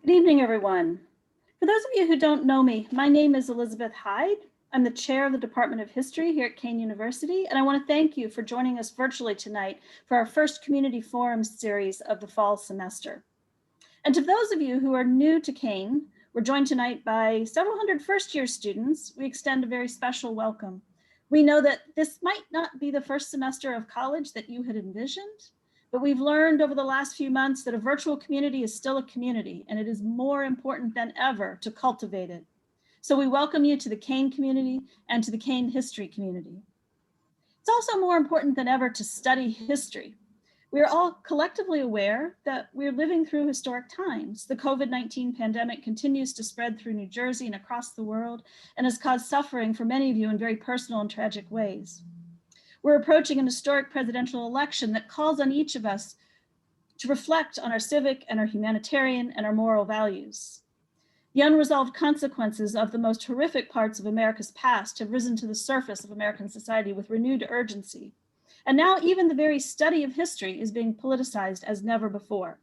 Good evening, everyone. For those of you who don't know me, my name is Elizabeth Hyde. I'm the chair of the Department of History here at Kean University, and I want to thank you for joining us virtually tonight for our first community forum series of the fall semester. And to those of you who are new to Kean, we're joined tonight by several hundred first-year students. We extend a very special welcome. We know that this might not be the first semester of college that you had envisioned, but we've learned over the last few months that a virtual community is still a community, and it is more important than ever to cultivate it. So we welcome you to the Kean community and to the Kean history community. It's also more important than ever to study history. We are all collectively aware that we're living through historic times. The COVID-19 pandemic continues to spread through New Jersey and across the world and has caused suffering for many of you in very personal and tragic ways. We're approaching an historic presidential election that calls on each of us to reflect on our civic and our humanitarian and our moral values. The unresolved consequences of the most horrific parts of America's past have risen to the surface of American society with renewed urgency. And now even the very study of history is being politicized as never before.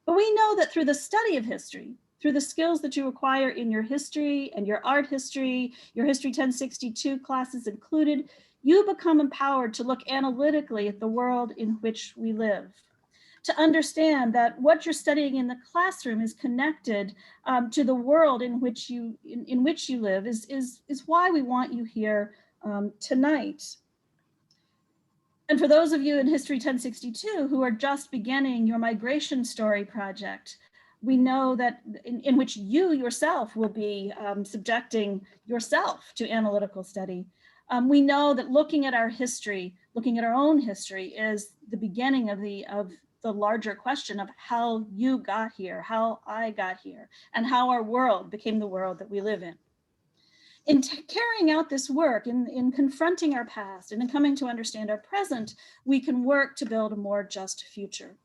But we know that through the study of history, through the skills that you acquire in your history and your art history, your History 1062 classes included, you become empowered to look analytically at the world in which we live, to understand that what you're studying in the classroom is connected to the world in which you live is why we want you here tonight. And for those of you in History 1062 who are just beginning your migration story project, we know that in which you yourself will be subjecting yourself to analytical study. We know that looking at our history, looking at our own history is the beginning of the larger question of how you got here, how I got here, and how our world became the world that we live in. In carrying out this work, in confronting our past and in coming to understand our present, we can work to build a more just future.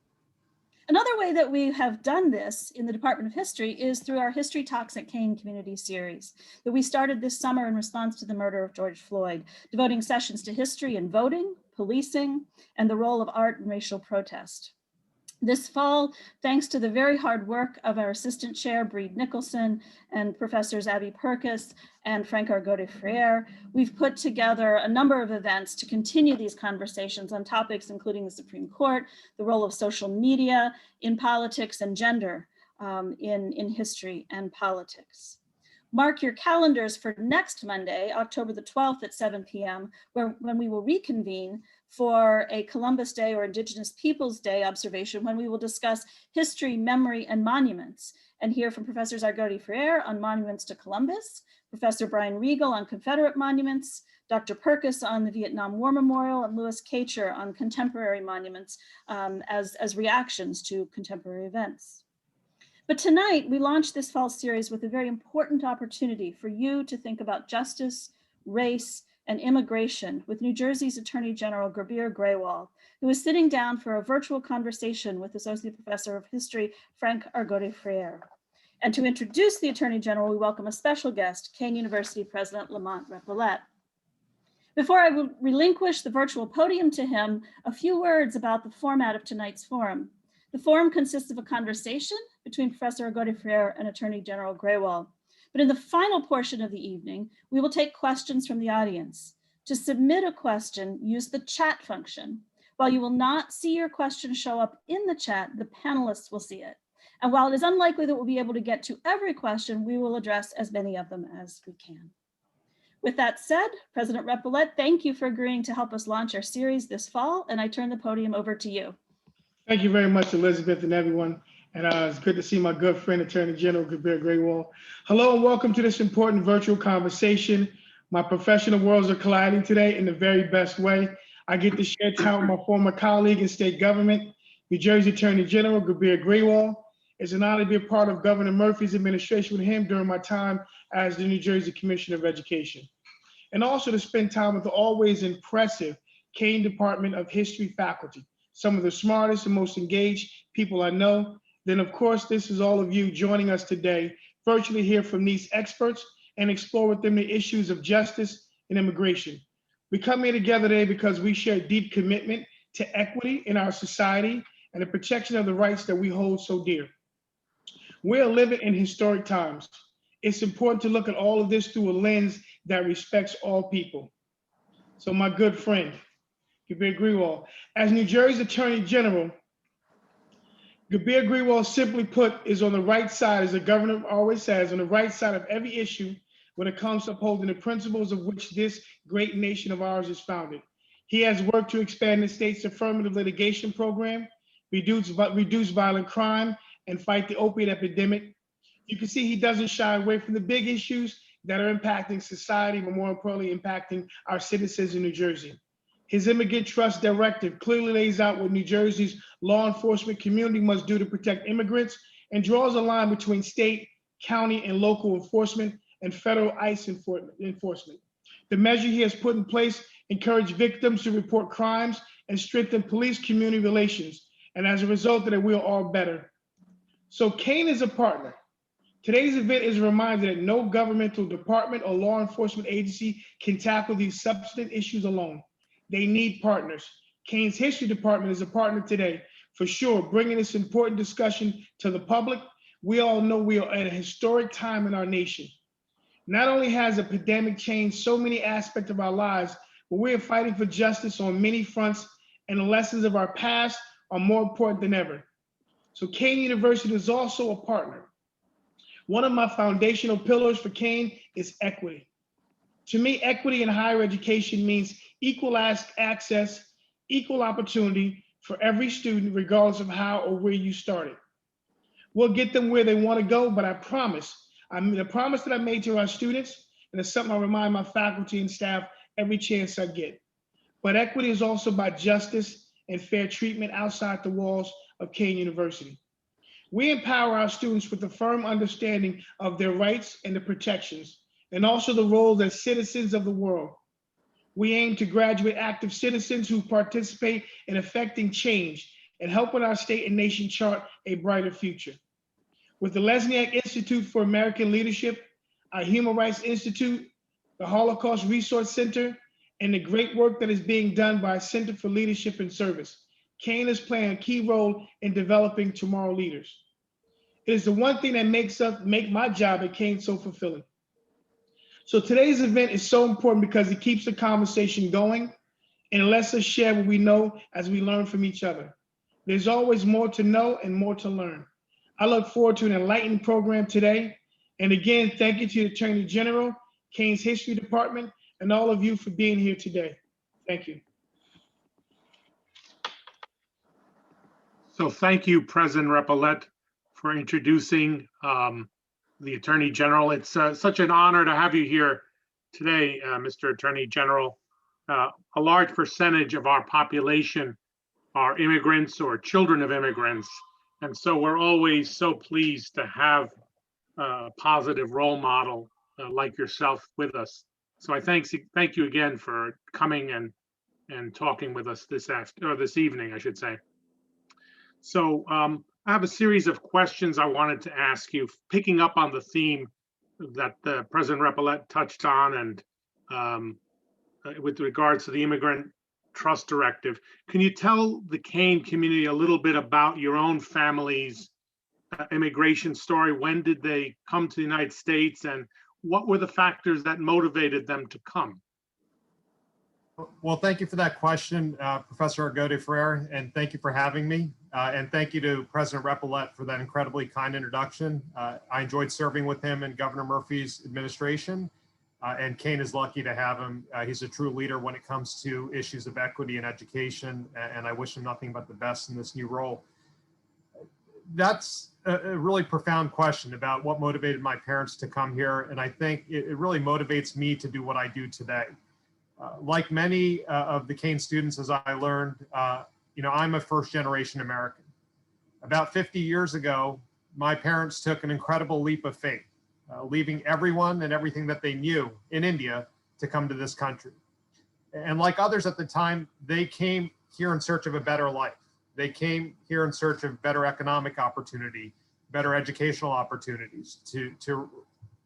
Another way that we have done this in the Department of History is through our History Talks at Kean community series that we started this summer in response to the murder of George Floyd, devoting sessions to history and voting, policing, and the role of art in racial protest. This fall, thanks to the very hard work of our assistant chair, Breed Nicholson, and professors Abby Purkis and Frank Argote-Freire, we've put together a number of events to continue these conversations on topics including the Supreme Court, the role of social media in politics, and gender in history and politics. Mark your calendars for next Monday, October the 12th at 7 p.m., when we will reconvene for a Columbus Day or Indigenous Peoples Day observation, when we will discuss history, memory, and monuments, and hear from Professors Argote-Freire on monuments to Columbus, Professor Brian Regal on Confederate monuments, Dr. Purkis on the Vietnam War Memorial, and Louis Kacher on contemporary monuments as reactions to contemporary events. But tonight, we launched this fall series with a very important opportunity for you to think about justice, race, and immigration with New Jersey's Attorney General Gurbir Grewal, who is sitting down for a virtual conversation with Associate Professor of History, Frank Argote-Freire. And to introduce the Attorney General, we welcome a special guest, Kean University President Lamont Repollet. Before I will relinquish the virtual podium to him, a few words about the format of tonight's forum. The forum consists of a conversation between Professor Argote-Freire and Attorney General Grewal. But in the final portion of the evening, we will take questions from the audience. To submit a question, use the chat function. While you will not see your question show up in the chat, the panelists will see it. And while it is unlikely that we'll be able to get to every question, we will address as many of them as we can. With that said, President Repollet, thank you for agreeing to help us launch our series this fall, and I turn the podium over to you. Thank you very much, Elizabeth, and everyone. And it's good to see my good friend, Attorney General Gurbir Grewal. Hello and welcome to this important virtual conversation. My professional worlds are colliding today in the very best way. I get to share time with my former colleague in state government, New Jersey Attorney General Gurbir Grewal. It's an honor to be a part of Governor Murphy's administration with him during my time as the New Jersey Commissioner of Education. And also to spend time with the always impressive Kean Department of History faculty, some of the smartest and most engaged people I know. Then of course, this is all of you joining us today, virtually hear from these experts and explore with them the issues of justice and immigration. We come here together today because we share a deep commitment to equity in our society and the protection of the rights that we hold so dear. We're living in historic times. It's important to look at all of this through a lens that respects all people. So my good friend, Gurbir Grewal, as New Jersey's Attorney General, Gurbir Grewal, simply put, is on the right side, as the governor always says, on the right side of every issue when it comes to upholding the principles of which this great nation of ours is founded. He has worked to expand the state's affirmative litigation program, reduce violent crime, and fight the opiate epidemic. You can see he doesn't shy away from the big issues that are impacting society, but more importantly, impacting our citizens in New Jersey. His Immigrant Trust Directive clearly lays out what New Jersey's law enforcement community must do to protect immigrants and draws a line between state, county, and local enforcement and federal ICE enforcement. The measure he has put in place encourage victims to report crimes and strengthen police-community relations. And as a result of that, we are all better. So Kane is a partner. Today's event is a reminder that no governmental department or law enforcement agency can tackle these substantive issues alone. They need partners. Kane's History Department is a partner today, for sure, bringing this important discussion to the public. We all know we are at a historic time in our nation. Not only has the pandemic changed so many aspects of our lives, but we are fighting for justice on many fronts, and the lessons of our past are more important than ever. So Kane University is also a partner. One of my foundational pillars for Kane is equity. To me, equity in higher education means equal access, equal opportunity for every student, regardless of how or where you started. We'll get them where they want to go, but I promise, the promise that I made to our students, and it's something I remind my faculty and staff every chance I get. But equity is also about justice and fair treatment outside the walls of Kane University. We empower our students with a firm understanding of their rights and the protections, and also the role as citizens of the world. We aim to graduate active citizens who participate in affecting change and helping our state and nation chart a brighter future. With the Lesniak Institute for American Leadership, our Human Rights Institute, the Holocaust Resource Center, and the great work that is being done by our Center for Leadership and Service, Kane is playing a key role in developing tomorrow leaders. It is the one thing that make my job at Kane so fulfilling. So today's event is so important because it keeps the conversation going and lets us share what we know as we learn from each other. There's always more to know and more to learn. I look forward to an enlightening program today. And again, thank you to the Attorney General, Kane's History Department, and all of you for being here today. Thank you. So thank you, President Repollet, for introducing the Attorney General. It's such an honor to have you here today, Mr. Attorney General. A large percentage of our population are immigrants or children of immigrants. And so we're always so pleased to have a positive role model like yourself with us. So I thank you again for coming and talking with us this evening, I should say. So I have a series of questions I wanted to ask you, picking up on the theme that President Repollet touched on, and with regards to the Immigrant Trust Directive. Can you tell the Kane community a little bit about your own family's immigration story? When did they come to the United States, and what were the factors that motivated them to come? Well, thank you for that question, Professor Argode-Ferrer, and thank you for having me. And thank you to President Repollet for that incredibly kind introduction. I enjoyed serving with him in Governor Murphy's administration, and Kane is lucky to have him. He's a true leader when it comes to issues of equity and education, and I wish him nothing but the best in this new role. That's a really profound question about what motivated my parents to come here, and I think it really motivates me to do what I do today. Like many of the Kane students, as I learned, I'm a first-generation American. About 50 years ago, my parents took an incredible leap of faith, leaving everyone and everything that they knew in India to come to this country. And like others at the time, they came here in search of a better life. They came here in search of better economic opportunity, better educational opportunities, to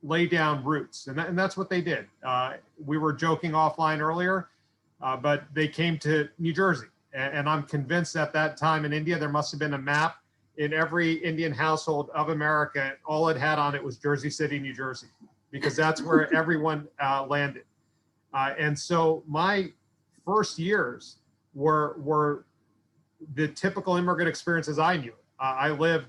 lay down roots. And that's what they did. We were joking offline earlier, but they came to New Jersey. And I'm convinced at that time in India, there must have been a map in every Indian household of America, all it had on it was Jersey City, New Jersey, because that's where everyone landed. And so my first years were the typical immigrant experiences I knew. I lived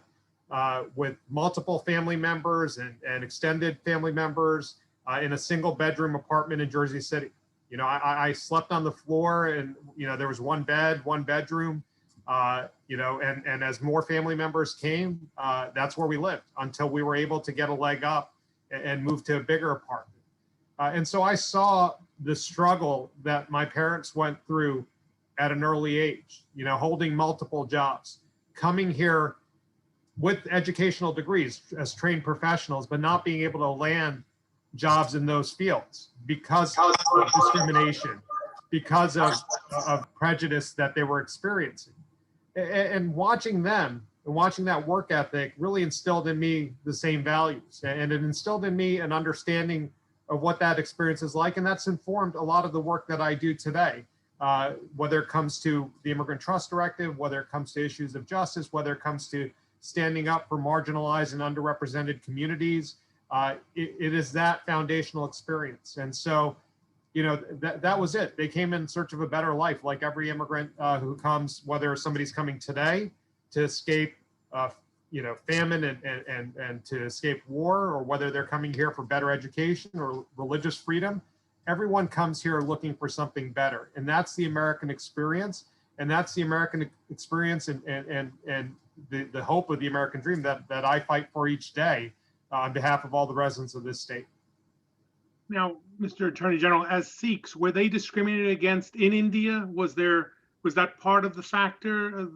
with multiple family members and extended family members in a single bedroom apartment in Jersey City. You know, I slept on the floor, and, you know, there was one bed, one bedroom, you know, and as more family members came, that's where we lived until we were able to get a leg up and move to a bigger apartment. And so I saw the struggle that my parents went through at an early age, you know, holding multiple jobs, coming here with educational degrees as trained professionals, but not being able to land jobs in those fields because of discrimination, because of prejudice that they were experiencing. And watching them and watching that work ethic really instilled in me the same values. And it instilled in me an understanding of what that experience is like. And that's informed a lot of the work that I do today, whether it comes to the Immigrant Trust Directive, whether it comes to issues of justice, whether it comes to standing up for marginalized and underrepresented communities. It is that foundational experience. And so, you know, that was it. They came in search of a better life, like every immigrant who comes, whether somebody's coming today to escape, you know, famine and to escape war, or whether they're coming here for better education or religious freedom. Everyone comes here looking for something better. And that's the American experience. And that's the American experience and the hope of the American dream that I fight for each day on behalf of all the residents of this state. Now, Mr. Attorney General, as Sikhs, were they discriminated against in India? Was that part of the factors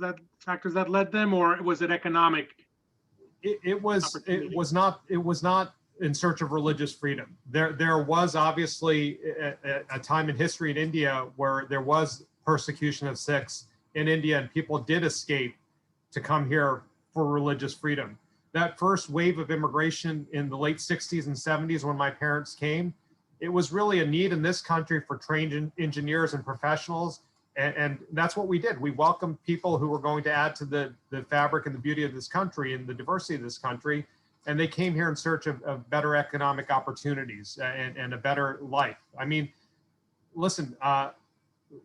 that led them, or was it economic? It was not in search of religious freedom. There was obviously a time in history in India where there was persecution of Sikhs in India, and people did escape to come here for religious freedom. That first wave of immigration in the late 60s and 70s, when my parents came, it was really a need in this country for trained engineers and professionals. And that's what we did. We welcomed people who were going to add to the fabric and the beauty of this country and the diversity of this country. And they came here in search of better economic opportunities and a better life. I mean, listen,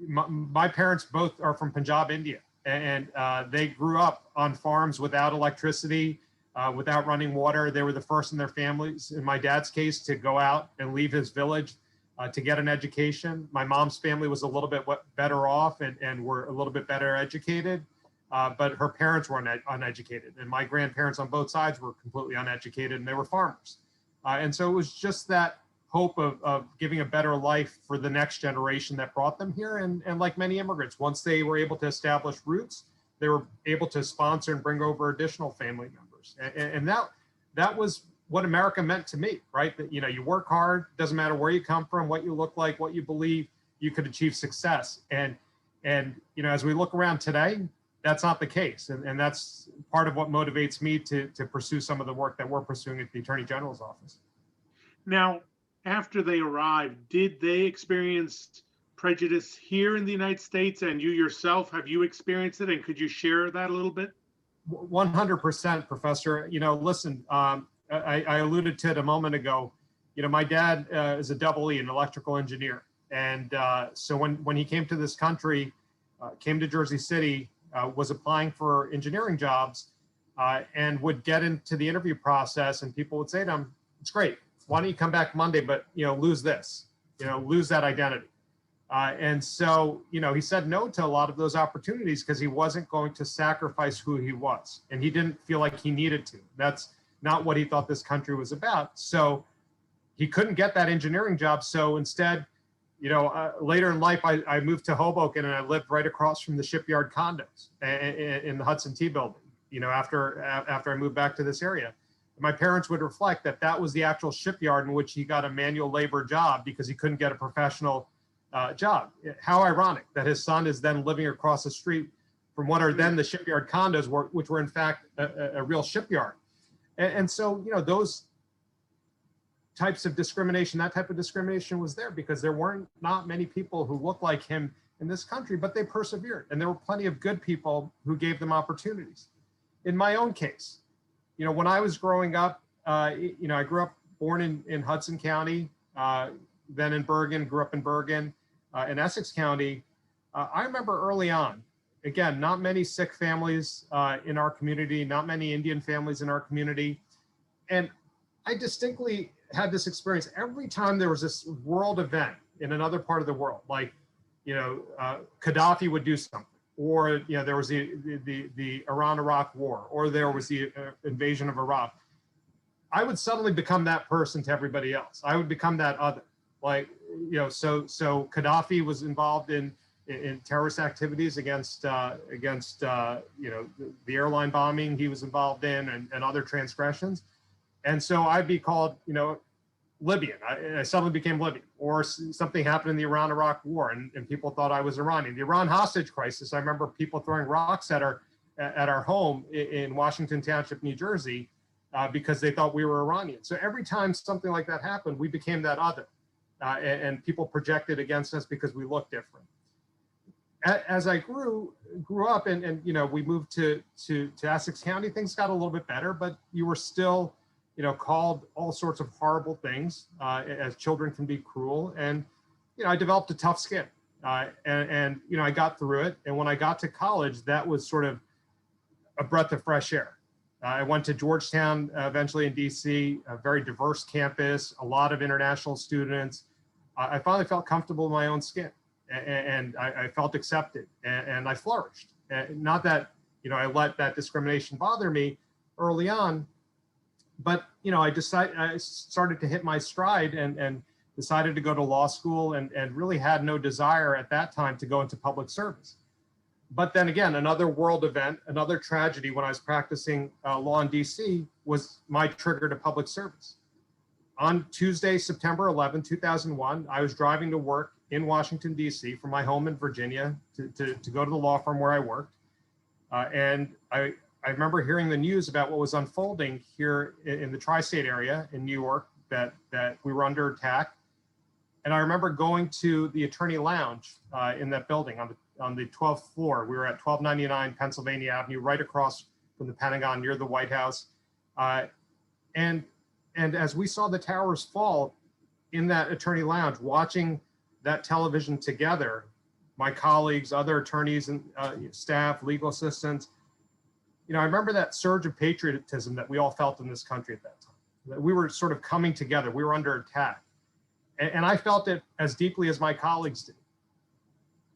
my parents both are from Punjab, India, and they grew up on farms without electricity, without running water. They were the first in their families, in my dad's case, to go out and leave his village to get an education. My mom's family was a little bit better off and were a little bit better educated, but her parents were uneducated. And my grandparents on both sides were completely uneducated, and they were farmers. And so it was just that hope of giving a better life for the next generation that brought them here. And like many immigrants, once they were able to establish roots, they were able to sponsor and bring over additional family members. And that was what America meant to me, right? That, you know, you work hard, doesn't matter where you come from, what you look like, what you believe, you could achieve success. And you know, as we look around today, that's not the case. And that's part of what motivates me to pursue some of the work that we're pursuing at the Attorney General's office. Now, after they arrived, did they experience prejudice here in the United States? And you yourself, have you experienced it? And could you share that a little bit? 100%, Professor. You know, listen, I alluded to it a moment ago. You know, my dad is a double E, an electrical engineer. And so when he came to this country, came to Jersey City, was applying for engineering jobs and would get into the interview process, and people would say to him, "It's great. Why don't you come back Monday, but, you know, lose this, you know, lose that identity." And so, you know, he said no to a lot of those opportunities because he wasn't going to sacrifice who he was. And he didn't feel like he needed to. That's not what he thought this country was about. So he couldn't get that engineering job. So instead, you know, later in life, I moved to Hoboken, and I lived right across from the shipyard condos in the Hudson T building, you know, after I moved back to this area. My parents would reflect that was the actual shipyard in which he got a manual labor job because he couldn't get a professional job. How ironic that his son is then living across the street from what are then the shipyard condos, which were in fact a real shipyard. And so, you know, those types of discrimination, that type of discrimination was there because there weren't not many people who looked like him in this country, but they persevered. And there were plenty of good people who gave them opportunities. in my own case, when I was growing up, I grew up born in Hudson County, then in Bergen, grew up in Bergen, in Essex County. I remember early on, again, not many Sikh families in our community, not many Indian families in our community. And I distinctly had this experience every time there was this world event in another part of the world, like, Gaddafi would do something, or, there was the Iran-Iraq war, or there was the invasion of Iraq. I would suddenly become that person to everybody else. I would become that other. Like, so Gaddafi was involved in terrorist activities against the airline bombing he was involved in, and other transgressions. And so I'd be called, Libyan. I suddenly became Libyan. Or something happened in the Iran-Iraq war, and people thought I was Iranian. The Iran hostage crisis, I remember people throwing rocks at our home in Washington Township, New Jersey, because they thought we were Iranian. So every time something like that happened, we became that other. And people projected against us because we looked different. As I grew up, and we moved to Essex County, things got a little bit better, but you were still, called all sorts of horrible things, as children can be cruel. And, I developed a tough skin, and I got through it. And when I got to college, that was sort of a breath of fresh air. I went to Georgetown, eventually in DC, a very diverse campus, a lot of international students. I finally felt comfortable in my own skin, and I felt accepted, and I flourished. Not that, I let that discrimination bother me early on, but, I started to hit my stride, and decided to go to law school, and really had no desire at that time to go into public service. But then again, another world event, another tragedy when I was practicing law in DC was my trigger to public service. On Tuesday, September 11, 2001, I was driving to work in Washington, DC from my home in Virginia to go to the law firm where I worked. And I remember hearing the news about what was unfolding here in the tri-state area in New York, that we were under attack. And I remember going to the attorney lounge in that building on the 12th floor. We were at 1299 Pennsylvania Avenue, right across from the Pentagon, near the White House. And as we saw the towers fall in that attorney lounge, watching that television together, my colleagues, other attorneys and staff, legal assistants, I remember that surge of patriotism that we all felt in this country at that time. That we were sort of coming together. We were under attack. And I felt it as deeply as my colleagues did.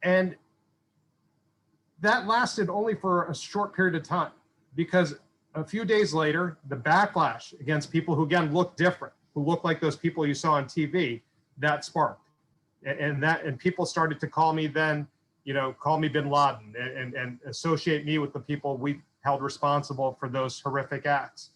And that lasted only for a short period of time, because a few days later, the backlash against people who, again, look different, who look like those people you saw on TV, that sparked. And people started to call me then, call me bin Laden, and associate me with the people we held responsible for those horrific acts.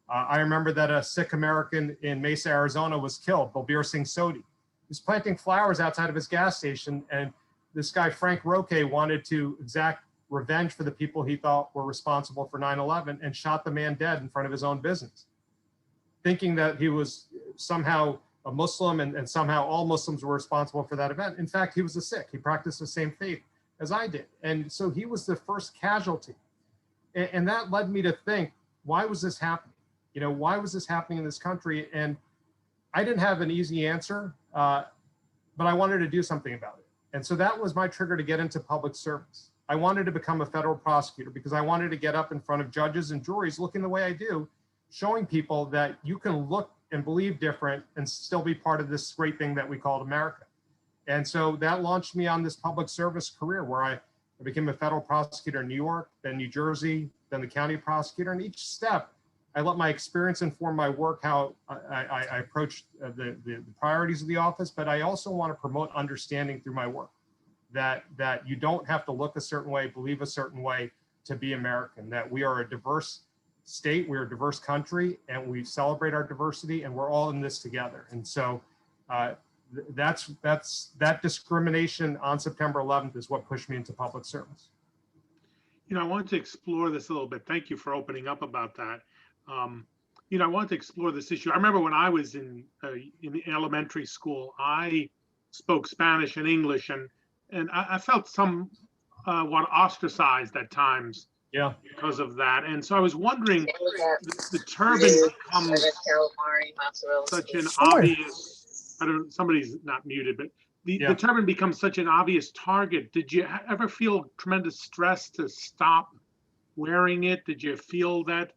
I remember that a Sikh American in Mesa, Arizona was killed, Gurbir Grewal. He was planting flowers outside of his gas station, and this guy, Frank Roque, wanted to exact revenge for the people he thought were responsible for 9/11, and shot the man dead in front of his own business, thinking that he was somehow a Muslim, and somehow all Muslims were responsible for that event. In fact, he was a Sikh. He practiced the same faith as I did. And so he was the first casualty. And that led me to think, why was this happening? Why was this happening in this country? And I didn't have an easy answer, but I wanted to do something about it. And so that was my trigger to get into public service. I wanted to become a federal prosecutor because I wanted to get up in front of judges and juries looking the way I do, showing people that you can look and believe different and still be part of this great thing that we called America. And so that launched me on this public service career, where I became a federal prosecutor in New York, then New Jersey, then the county prosecutor. And each step, I let my experience inform my work, how I approach the priorities of the office, but I also want to promote understanding through my work, that you don't have to look a certain way, believe a certain way to be American, that we are a diverse state, we're a diverse country, and we celebrate our diversity, and we're all in this together. And so that discrimination on September 11th is what pushed me into public service. I wanted to explore this a little bit. Thank you for opening up about that. I wanted to explore this issue. I remember when I was in elementary school, I spoke Spanish and English, and I felt somewhat ostracized at times Yeah. because of that. And so I was wondering, the turban becomes such an obvious, I don't, somebody's not muted, but the turban becomes such an obvious target. Did you ever feel tremendous stress to stop wearing it? Did you feel that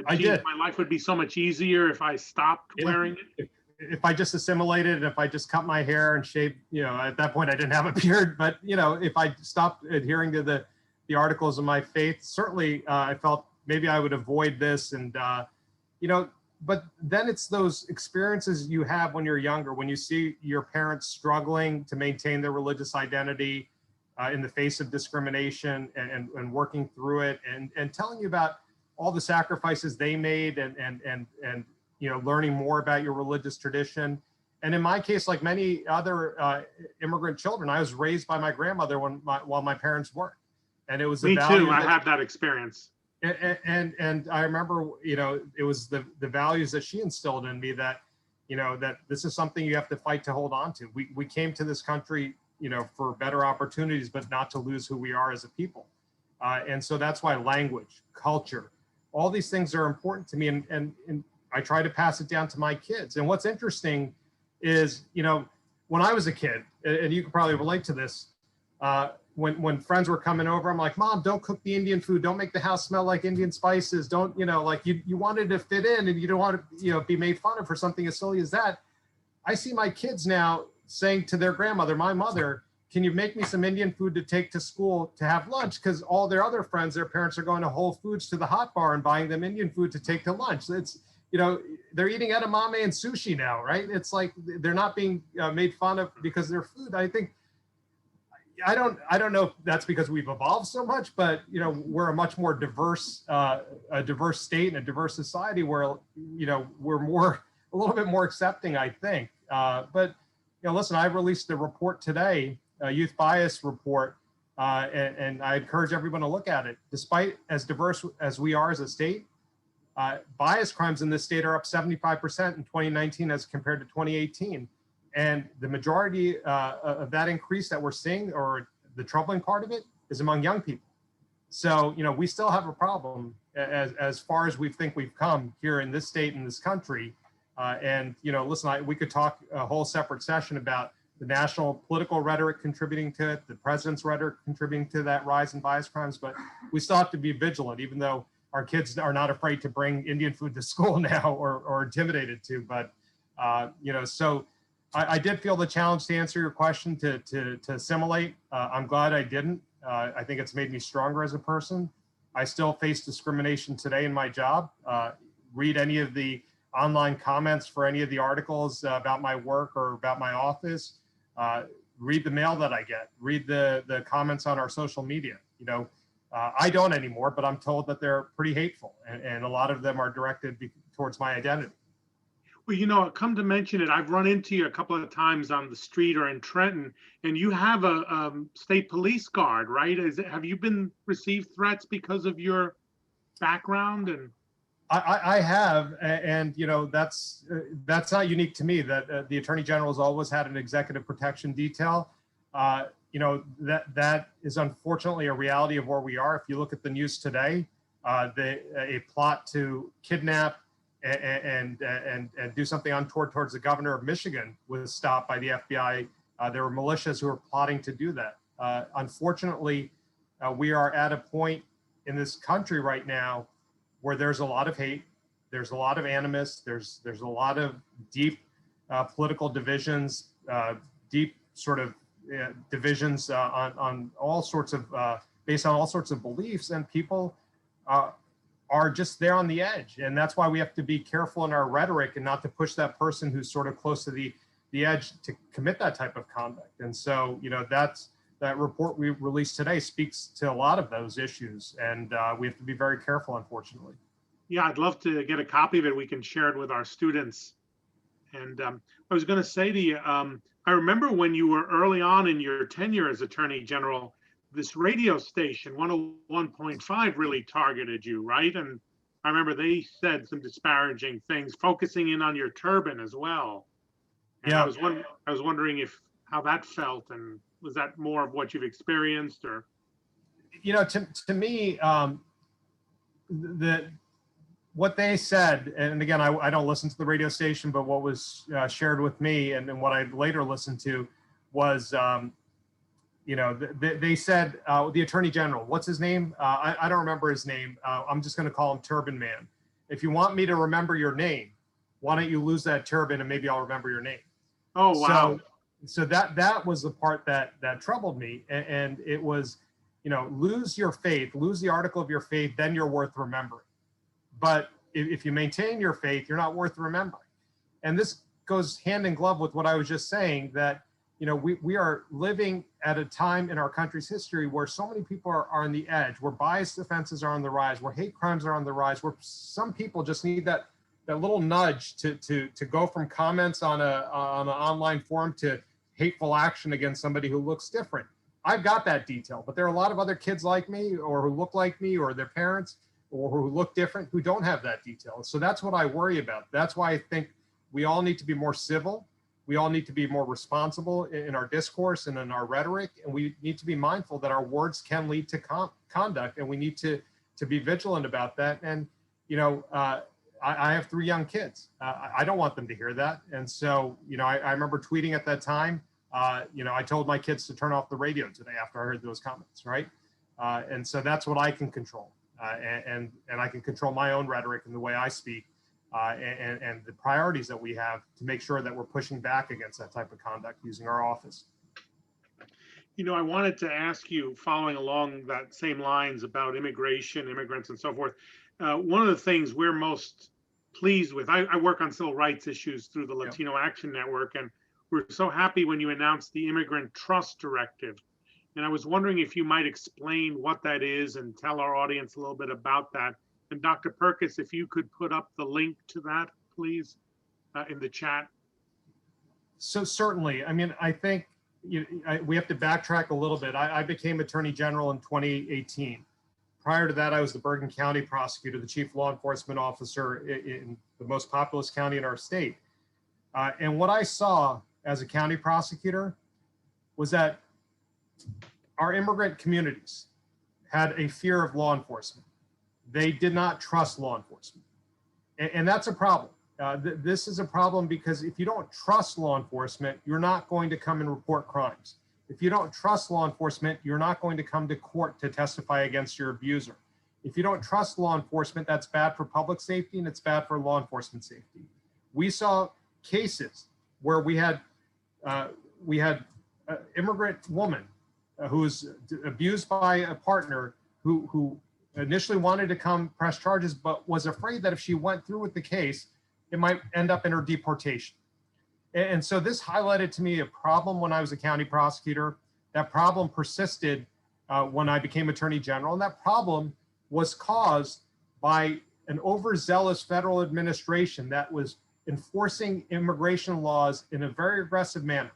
I geez, did. my life would be so much easier if I stopped wearing it? If I just assimilated, if I just cut my hair and shaved, at that point I didn't have a beard, but if I stopped adhering to the articles of my faith, certainly I felt maybe I would avoid this. And, but then it's those experiences you have when you're younger, when you see your parents struggling to maintain their religious identity in the face of discrimination and working through it and telling you about all the sacrifices they made and learning more about your religious tradition. And in my case, like many other immigrant children, I was raised by my grandmother while my parents worked. And it was Me too. I had that experience. And I remember, it was the values that she instilled in me that, that this is something you have to fight to hold on to. We came to this country, for better opportunities, but not to lose who we are as a people. And so that's why language, culture, all these things are important to me. And I try to pass it down to my kids. And what's interesting is, when I was a kid, and you can probably relate to this, when friends were coming over, I'm like, Mom, don't cook the Indian food. Don't make the house smell like Indian spices. Don't, like you wanted to fit in and you don't want to, be made fun of for something as silly as that. I see my kids now saying to their grandmother, my mother, can you make me some Indian food to take to school to have lunch? Because all their other friends, their parents are going to Whole Foods to the hot bar and buying them Indian food to take to lunch. It's, they're eating edamame and sushi now, right? It's like they're not being made fun of because they're food. I think, I don't know if that's because we've evolved so much, but we're a much more diverse state and a diverse society where we're a little bit more accepting, I think. But listen, I released a report today, a youth bias report, and I encourage everyone to look at it. Despite as diverse as we are as a state, bias crimes in this state are up 75% in 2019 as compared to 2018. And the majority of that increase that we're seeing, or the troubling part of it, is among young people. So, we still have a problem as far as we think we've come here in this state, in this country. And, listen, we could talk a whole separate session about the national political rhetoric contributing to it, the president's rhetoric contributing to that rise in bias crimes, but we still have to be vigilant, even though our kids are not afraid to bring Indian food to school now or intimidated to. But, so I did feel the challenge to answer your question to assimilate. I'm glad I didn't. I think it's made me stronger as a person. I still face discrimination today in my job. Read any of the online comments for any of the articles about my work or about my office. Read the mail that I get. Read the comments on our social media. I don't anymore, but I'm told that they're pretty hateful, and a lot of them are directed towards my identity. Well, come to mention it, I've run into you a couple of times on the street or in Trenton, and you have a state police guard, right? Have you been received threats because of your background? And I have, and that's not unique to me. That the Attorney General has always had an executive protection detail. That is unfortunately a reality of where we are. If you look at the news today, a plot to kidnap and do something untoward towards the governor of Michigan was stopped by the FBI. There were militias who were plotting to do that. Unfortunately, we are at a point in this country right now where there's a lot of hate, there's a lot of animus, there's a lot of deep political divisions, deep sort of divisions on all sorts of based on all sorts of beliefs, and people are just there on the edge. And that's why we have to be careful in our rhetoric and not to push that person who's sort of close to the edge to commit that type of conduct. And so, that report we released today speaks to a lot of those issues, and we have to be very careful, unfortunately. Yeah, I'd love to get a copy of it. We can share it with our students. And I was going to say to you, I remember when you were early on in your tenure as Attorney General, this radio station, 101.5, really targeted you, right? And I remember they said some disparaging things, focusing in on your turban as well. And yeah, I was wondering how that felt, and was that more of what you've experienced, or? to me, what they said, and again, I don't listen to the radio station, but what was shared with me and what I later listened to was, they said, the Attorney General, what's his name? I don't remember his name. I'm just going to call him Turban Man. If you want me to remember your name, why don't you lose that turban and maybe I'll remember your name. Oh, wow. So that was the part that troubled me. And it was, lose your faith, lose the article of your faith, then you're worth remembering. But if you maintain your faith, you're not worth remembering. And this goes hand in glove with what I was just saying, that we are living at a time in our country's history where so many people are on the edge, where biased offenses are on the rise, where hate crimes are on the rise, where some people just need that little nudge to go from comments on an online forum to hateful action against somebody who looks different. I've got that detail, but there are a lot of other kids like me or who look like me or their parents or who look different who don't have that detail. So that's what I worry about. That's why I think we all need to be more civil. We all need to be more responsible in our discourse and in our rhetoric. And we need to be mindful that our words can lead to conduct, and we need to be vigilant about that. And, I have 3 young kids. I don't want them to hear that. And so, I remember tweeting at that time, I told my kids to turn off the radio today after I heard those comments, right? And so that's what I can control. And I can control my own rhetoric and the way I speak. And the priorities that we have to make sure that we're pushing back against that type of conduct using our office. I wanted to ask you, following along that same lines about immigration, immigrants, and so forth. One of the things we're most pleased with, I work on civil rights issues through the Latino Action Network, and we're so happy when you announced the Immigrant Trust Directive. And I was wondering if you might explain what that is and tell our audience a little bit about that. And Dr. Perkis, if you could put up the link to that, please, in the chat. So certainly, I think we have to backtrack a little bit. I became Attorney General in 2018. Prior to that, I was the Bergen County prosecutor, the chief law enforcement officer in the most populous county in our state. And what I saw as a county prosecutor was that our immigrant communities had a fear of law enforcement. They did not trust law enforcement. And that's a problem. This is a problem because if you don't trust law enforcement, you're not going to come and report crimes. If you don't trust law enforcement, you're not going to come to court to testify against your abuser. If you don't trust law enforcement, that's bad for public safety and it's bad for law enforcement safety. We saw cases where we had an immigrant woman who was abused by a partner who initially wanted to come press charges, but was afraid that if she went through with the case, it might end up in her deportation. And so this highlighted to me a problem when I was a county prosecutor. That problem persisted when I became Attorney General. And that problem was caused by an overzealous federal administration that was enforcing immigration laws in a very aggressive manner.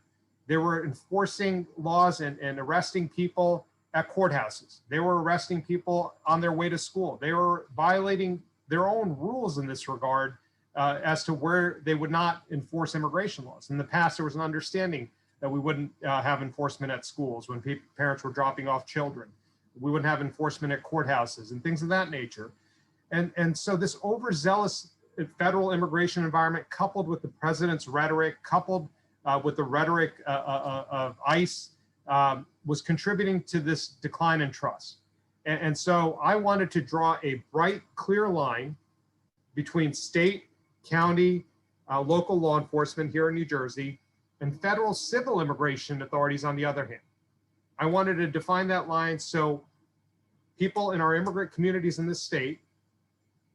They were enforcing laws and arresting people at courthouses. They were arresting people on their way to school. They were violating their own rules in this regard as to where they would not enforce immigration laws. In the past, there was an understanding that we wouldn't have enforcement at schools when parents were dropping off children. We wouldn't have enforcement at courthouses and things of that nature. And so this overzealous federal immigration environment, coupled with the president's rhetoric, coupled with the rhetoric of ICE, was contributing to this decline in trust. And so I wanted to draw a bright, clear line between state, county, local law enforcement here in New Jersey, and federal civil immigration authorities on the other hand. I wanted to define that line so people in our immigrant communities in this state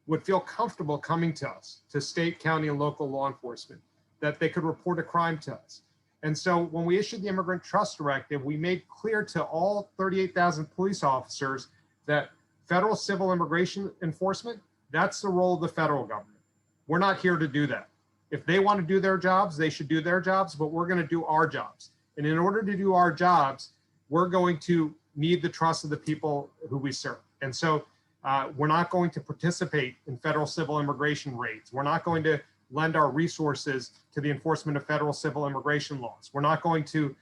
would feel comfortable coming to us, to state, county, and local law enforcement, that they could report a crime to us. And so when we issued the Immigrant Trust Directive, we made clear to all 38,000 police officers that federal civil immigration enforcement, that's the role of the federal government. We're not here to do that. If they want to do their jobs, they should do their jobs, but we're going to do our jobs. And in order to do our jobs, we're going to need the trust of the people who we serve. And so we're not going to participate in federal civil immigration raids. We're not going to lend our resources to the enforcement of federal civil immigration laws. We're not going to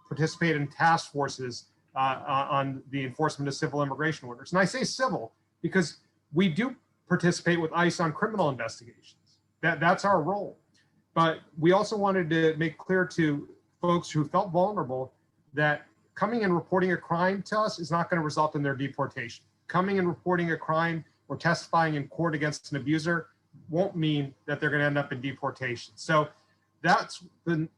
participate in task forces on the enforcement of civil immigration orders. And I say civil because we do participate with ICE on criminal investigations. That's our role. But we also wanted to make clear to folks who felt vulnerable that coming and reporting a crime to us is not going to result in their deportation. Coming and reporting a crime or testifying in court against an abuser won't mean that they're going to end up in deportation. So that's the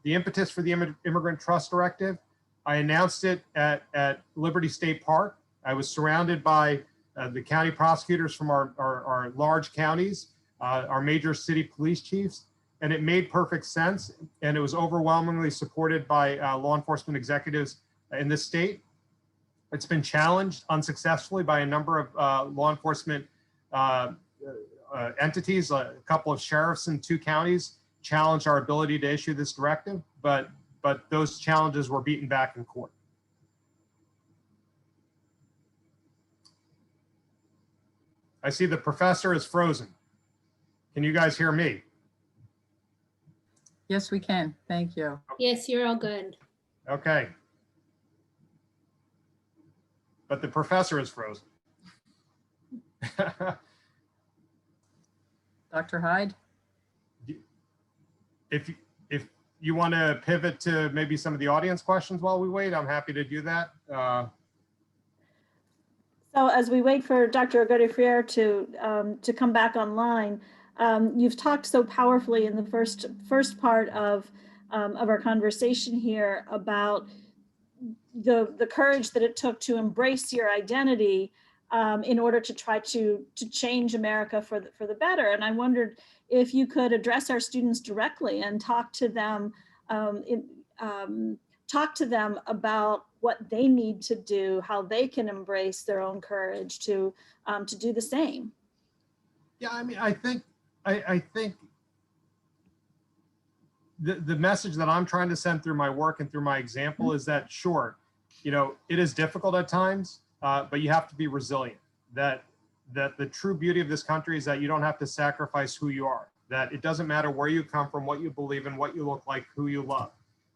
impetus for the Immigrant Trust Directive. I announced it at Liberty State Park. I was surrounded by the county prosecutors from our large counties, our major city police chiefs, and it made perfect sense. And it was overwhelmingly supported by law enforcement executives in this state. It's been challenged unsuccessfully by a number of law enforcement entities. A couple of sheriffs in 2 counties challenged our ability to issue this directive, but those challenges were beaten back in court. I see the professor is frozen. Can you guys hear me? Yes, we can. Thank you. Yes, you're all good. Okay. But the professor is frozen. Dr. Hyde? If you want to pivot to maybe some of the audience questions while we wait, I'm happy to do that. So as we wait for Dr. Godefroy to come back online, you've talked so powerfully in the first part of our conversation here about the courage that it took to embrace your identity in order to try to change America for the better. And I wondered if you could address our students directly and talk to them about what they need to do, how they can embrace their own courage to do the same. Yeah, I mean, I think the message that I'm trying to send through my work and through my example is that, sure, you know, it is difficult at times, but you have to be resilient. That the true beauty of this country is that you don't have to sacrifice who you are. That it doesn't matter where you come from, what you believe in, what you look like, who you love.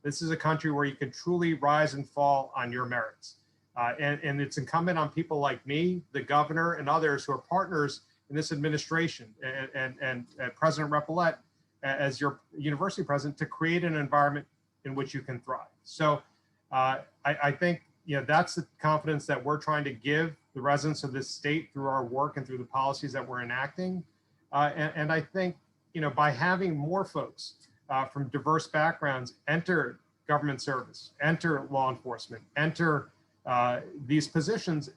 This is a country where you can truly rise and fall on your merits. And it's incumbent on people like me, the governor, and others who are partners in this administration, and President Repollet, as your university president, to create an environment in which you can thrive. So I think, you know, that's the confidence that we're trying to give the residents of this state through our work and through the policies that we're enacting. And I think, you know, by having more folks from diverse backgrounds enter government service, enter law enforcement, enter these positions,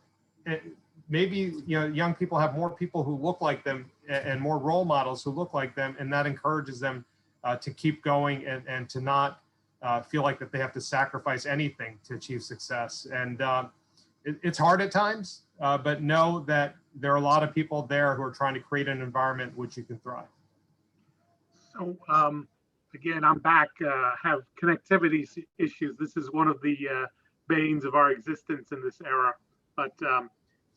maybe, you know, young people have more people who look like them and more role models who look like them, and that encourages them to keep going and to not feel like that they have to sacrifice anything to achieve success. And it's hard at times, but know that there are a lot of people there who are trying to create an environment in which you can thrive. So again, I'm back, have connectivity issues. This is one of the banes of our existence in this era. But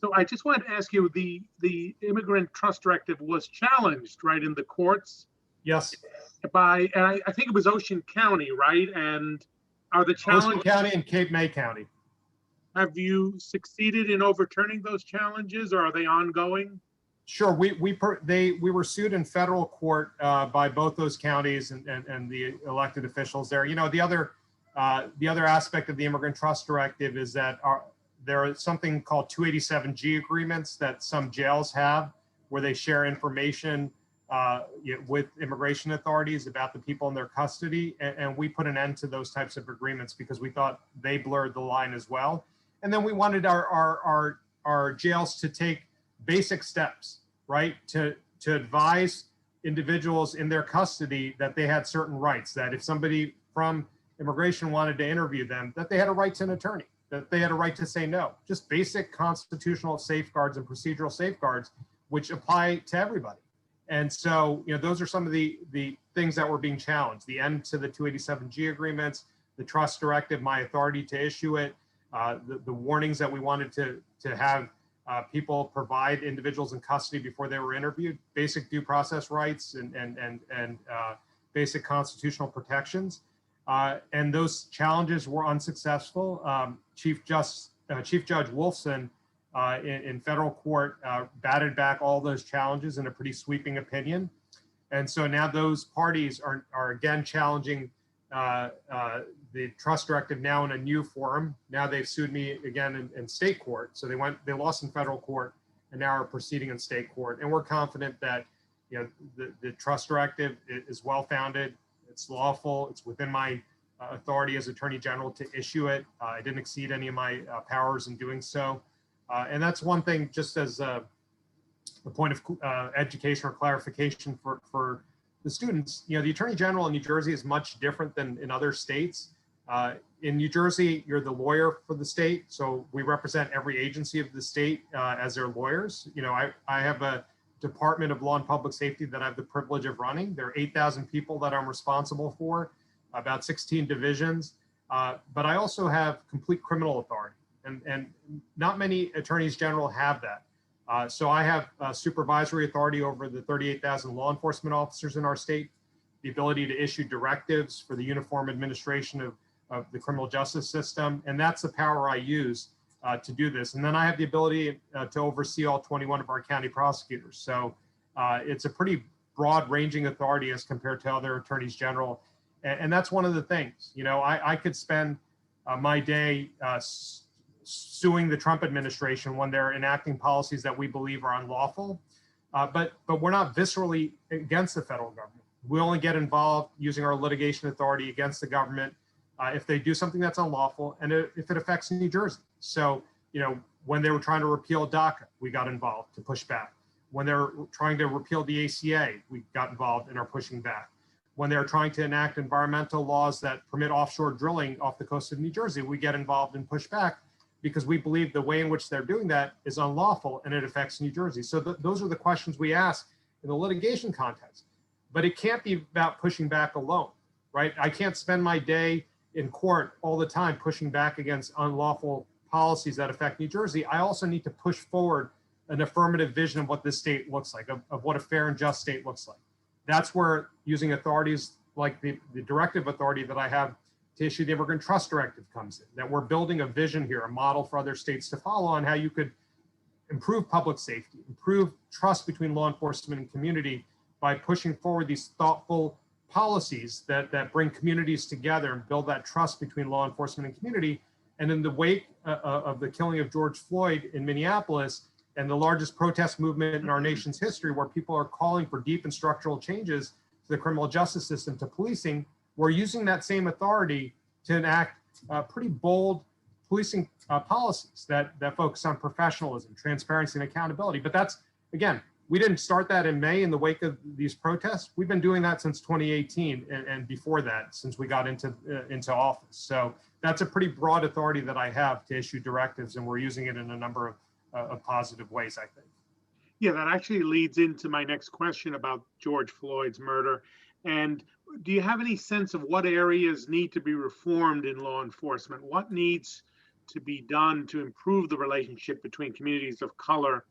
so I just wanted to ask you, the Immigrant Trust Directive was challenged, right, in the courts? Yes. And I think it was Ocean County, right? And are the challenges— Ocean County and Cape May County. Have you succeeded in overturning those challenges, or are they ongoing? Sure, we were sued in federal court by both those counties and the elected officials there. You know, the other aspect of the Immigrant Trust Directive is that there is something called 287G agreements that some jails have, where they share information with immigration authorities about the people in their custody, and we put an end to those types of agreements because we thought they blurred the line as well. And then we wanted our jails to take basic steps, right, to advise individuals in their custody that they had certain rights, that if somebody from immigration wanted to interview them, that they had a right to an attorney, that they had a right to say no. Just basic constitutional safeguards and procedural safeguards which apply to everybody. And so, you know, those are some of the things that were being challenged: the end to the 287G agreements, the trust directive, my authority to issue it, the warnings that we wanted to have people provide individuals in custody before they were interviewed, basic due process rights and basic constitutional protections. And those challenges were unsuccessful. Chief Judge Wolfson in federal court batted back all those challenges in a pretty sweeping opinion. And so now those parties are again challenging the trust directive now in a new forum. Now they've sued me again in state court. So they lost in federal court and now are proceeding in state court. And we're confident that the trust directive is well-founded, it's lawful, it's within my authority as Attorney General to issue it. I didn't exceed any of my powers in doing so. And that's one thing, just as a point of education or clarification for the students. The Attorney General in New Jersey is much different than in other states. In New Jersey, you're the lawyer for the state. So we represent every agency of the state as their lawyers. I have a Department of Law and Public Safety that I have the privilege of running. There are 8,000 people that I'm responsible for, about 16 divisions. But I also have complete criminal authority. And not many attorneys general have that. So I have supervisory authority over the 38,000 law enforcement officers in our state, the ability to issue directives for the uniform administration of the criminal justice system. And that's the power I use to do this. And then I have the ability to oversee all 21 of our county prosecutors. So it's a pretty broad ranging authority as compared to other attorneys general. And that's one of the things, I could spend my day suing the Trump administration when they're enacting policies that we believe are unlawful. But we're not viscerally against the federal government. We only get involved using our litigation authority against the government if they do something that's unlawful and if it affects New Jersey. So, when they were trying to repeal DACA, we got involved to push back. When they're trying to repeal the ACA, we got involved and are pushing back. When they're trying to enact environmental laws that permit offshore drilling off the coast of New Jersey, we get involved and push back because we believe the way in which they're doing that is unlawful and it affects New Jersey. So those are the questions we ask in the litigation context. But it can't be about pushing back alone, right? I can't spend my day in court all the time pushing back against unlawful policies that affect New Jersey. I also need to push forward an affirmative vision of what this state looks like, of what a fair and just state looks like. That's where using authorities like the directive authority that I have to issue the immigrant trust directive comes in, that we're building a vision here, a model for other states to follow on how you could improve public safety, improve trust between law enforcement and community by pushing forward these thoughtful policies that bring communities together and build that trust between law enforcement and community. And in the wake of the killing of George Floyd in Minneapolis and the largest protest movement in our nation's history, where people are calling for deep and structural changes to the criminal justice system, to policing, we're using that same authority to enact pretty bold policing policies that focus on professionalism, transparency, and accountability. But that's, again, we didn't start that in May in the wake of these protests. We've been doing that since 2018 and before that, since we got into office. So that's a pretty broad authority that I have to issue directives, and we're using it in a number of positive ways, I think. Yeah, that actually leads into my next question about George Floyd's murder. And do you have any sense of what areas need to be reformed in law enforcement? What needs to be done to improve the relationship between communities of color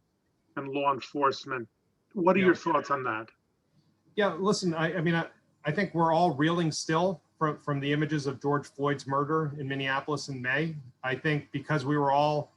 and law enforcement? What are your thoughts on that? Yeah, listen, I think we're all reeling still from the images of George Floyd's murder in Minneapolis in May. I think because we were all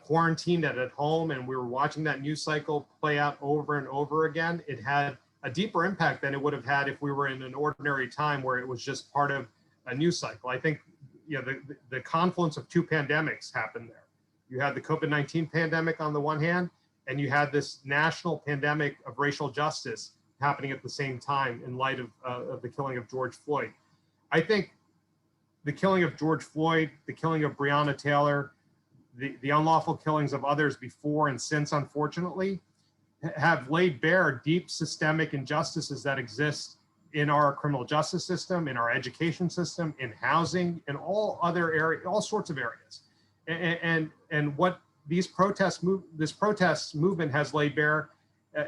quarantined at home and we were watching that news cycle play out over and over again, it had a deeper impact than it would have had if we were in an ordinary time where it was just part of a news cycle. I think the confluence of two pandemics happened there. You had the COVID-19 pandemic on the one hand, and you had this national pandemic of racial justice happening at the same time in light of the killing of George Floyd. I think the killing of George Floyd, the killing of Breonna Taylor, the unlawful killings of others before and since, unfortunately, have laid bare deep systemic injustices that exist in our criminal justice system, in our education system, in housing, in all other areas, all sorts of areas. And what this protest movement has laid bare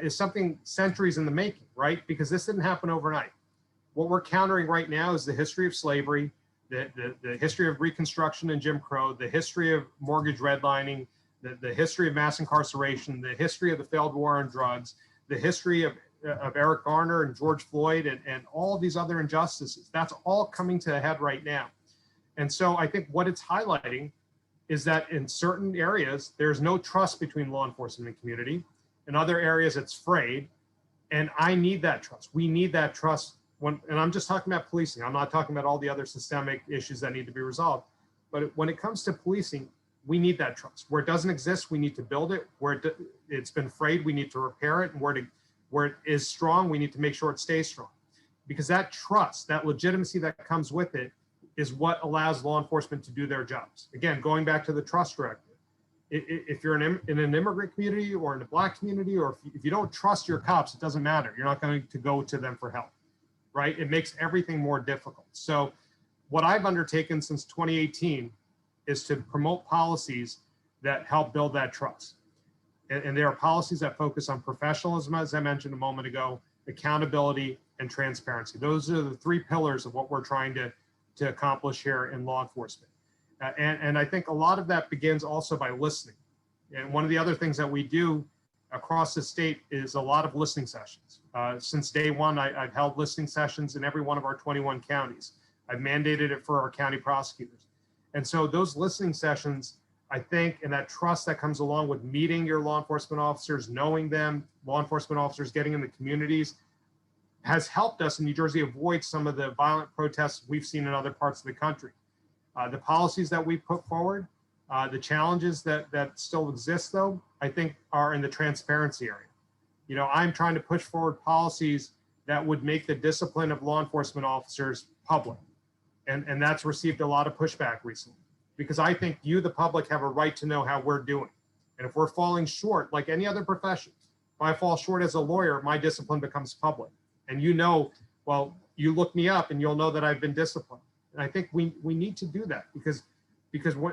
is something centuries in the making, right? Because this didn't happen overnight. What we're countering right now is the history of slavery, the history of Reconstruction and Jim Crow, the history of mortgage redlining, the history of mass incarceration, the history of the failed war on drugs, the history of Eric Garner and George Floyd and all these other injustices. That's all coming to a head right now. And so I think what it's highlighting is that in certain areas, there's no trust between law enforcement and community. In other areas, it's frayed. And I need that trust. We need that trust. And I'm just talking about policing. I'm not talking about all the other systemic issues that need to be resolved. But when it comes to policing, we need that trust. Where it doesn't exist, we need to build it. Where it's been frayed, we need to repair it. And where it is strong, we need to make sure it stays strong. Because that trust, that legitimacy that comes with it, is what allows law enforcement to do their jobs. Again, going back to the trust directive. If you're in an immigrant community or in a Black community, or if you don't trust your cops, it doesn't matter. You're not going to go to them for help, right? It makes everything more difficult. So what I've undertaken since 2018 is to promote policies that help build that trust. And there are policies that focus on professionalism, as I mentioned a moment ago, accountability, and transparency. Those are the three pillars of what we're trying to accomplish here in law enforcement. And I think a lot of that begins also by listening. And one of the other things that we do across the state is a lot of listening sessions. Since day one, I've held listening sessions in every one of our 21 counties. I've mandated it for our county prosecutors. And so those listening sessions, I think, and that trust that comes along with meeting your law enforcement officers, knowing them, law enforcement officers getting in the communities, has helped us in New Jersey avoid some of the violent protests we've seen in other parts of the country. The policies that we put forward, the challenges that still exist, though, I think are in the transparency area. You know, I'm trying to push forward policies that would make the discipline of law enforcement officers public. And that's received a lot of pushback recently, because I think you, the public, have a right to know how we're doing. And if we're falling short, like any other profession, if I fall short as a lawyer, my discipline becomes public. And you know, well, you look me up and you'll know that I've been disciplined. And I think we need to do that because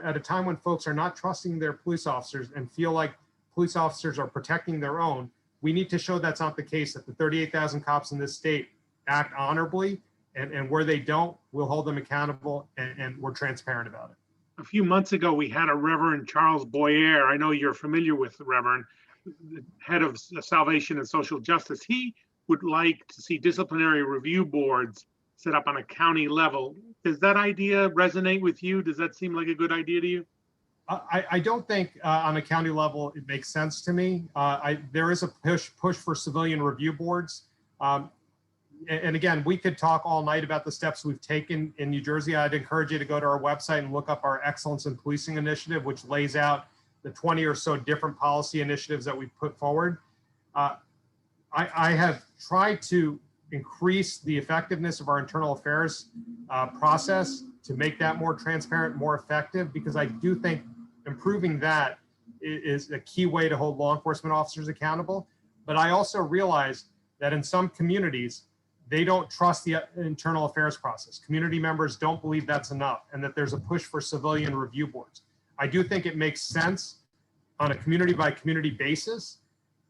at a time when folks are not trusting their police officers and feel like police officers are protecting their own, we need to show that's not the case, that the 38,000 cops in this state act honorably, and where they don't, we'll hold them accountable, and we're transparent about it. A few months ago, we had a Reverend Charles Boyer. I know you're familiar with the Reverend, the head of Salvation and Social Justice. He would like to see disciplinary review boards set up on a county level. Does that idea resonate with you? Does that seem like a good idea to you? I don't think on a county level it makes sense to me. There is a push for civilian review boards. And again, we could talk all night about the steps we've taken in New Jersey. I'd encourage you to go to our website and look up our Excellence in Policing initiative, which lays out the 20 or so different policy initiatives that we've put forward. I have tried to increase the effectiveness of our internal affairs process to make that more transparent, more effective, because I do think improving that is a key way to hold law enforcement officers accountable. But I also realize that in some communities, they don't trust the internal affairs process. Community members don't believe that's enough, and that there's a push for civilian review boards. I do think it makes sense on a community by community basis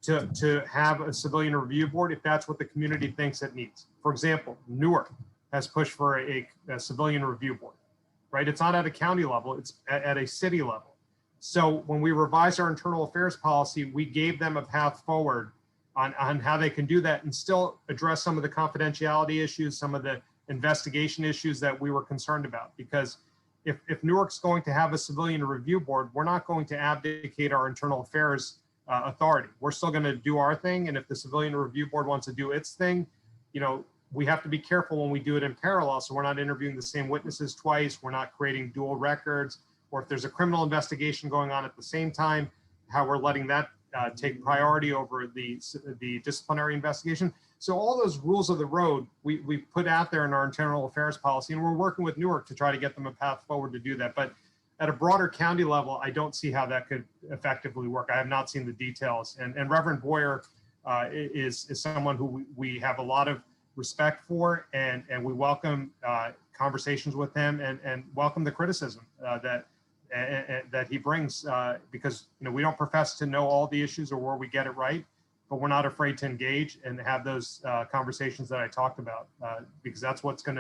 to have a civilian review board if that's what the community thinks it needs. For example, Newark has pushed for a civilian review board, right? It's not at a county level, it's at a city level. So when we revised our internal affairs policy, we gave them a path forward on how they can do that and still address some of the confidentiality issues, some of the investigation issues that we were concerned about. Because if Newark's going to have a civilian review board, we're not going to abdicate our internal affairs authority. We're still going to do our thing. And if the civilian review board wants to do its thing, you know, we have to be careful when we do it in parallel. So we're not interviewing the same witnesses twice. We're not creating dual records, or if there's a criminal investigation going on at the same time, how we're letting that take priority over the disciplinary investigation. So all those rules of the road we put out there in our internal affairs policy, and we're working with Newark to try to get them a path forward to do that. But at a broader county level, I don't see how that could effectively work. I have not seen the details. And Reverend Boyer is someone who we have a lot of respect for, and we welcome conversations with him, and welcome the criticism that he brings, because we don't profess to know all the issues or where we get it right, but we're not afraid to engage and have those conversations that I talked about, because that's what's going